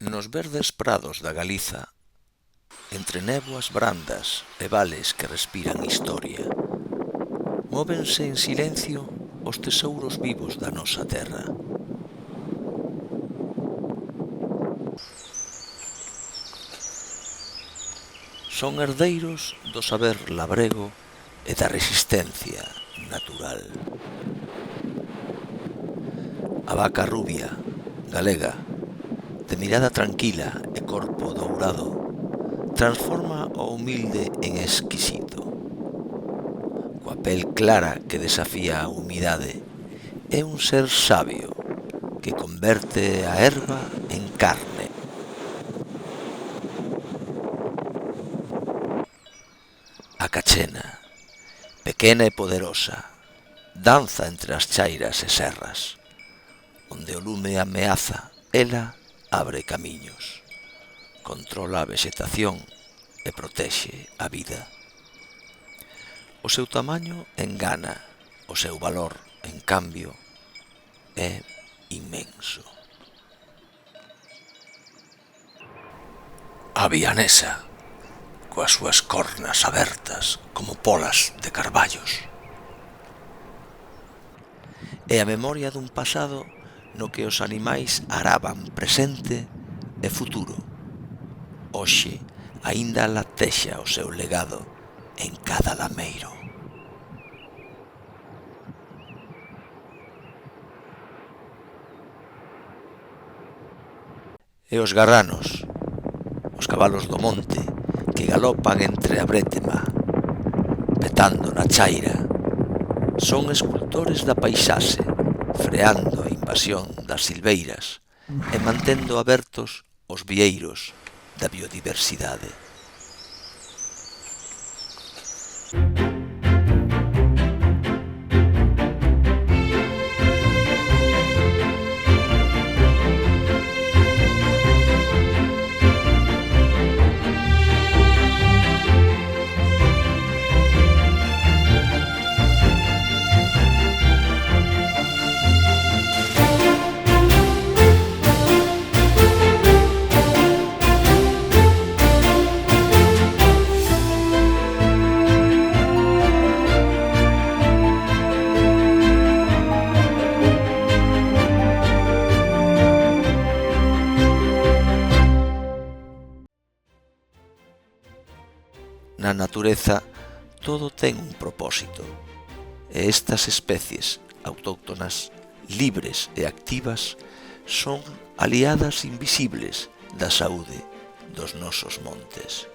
Nos verdes prados da Galiza, entre néboas brandas e vales que respiran historia, móvense en silencio os tesouros vivos da nosa terra. Son herdeiros do saber labrego e da resistencia natural. A vaca rubia, galega, de mirada tranquila e corpo dourado, transforma o humilde en exquisito. Coa pel clara que desafía a humidade, é un ser sabio que converte a erva en carne. A cachena, pequena e poderosa, danza entre as chairas e serras. Onde o lume ameaza, ela abre camiños, controla a vexetación e protexe a vida. O seu tamaño engana, o seu valor, en cambio, é inmenso. A vianesa, coas súas cornas abertas como polas de carballos. É a memoria dun pasado no que os animais araban presente e futuro. Hoxe aínda latexa o seu legado en cada lameiro. E os garranos, os cabalos do monte, que galopan entre a brétema, petando na chaira, son escultores da paisaxe, freando a invasión das silveiras e mantendo abertos os vieiros da biodiversidade. Na natureza todo ten un propósito e estas especies autóctonas, libres e activas, son aliadas invisibles da saúde dos nosos montes.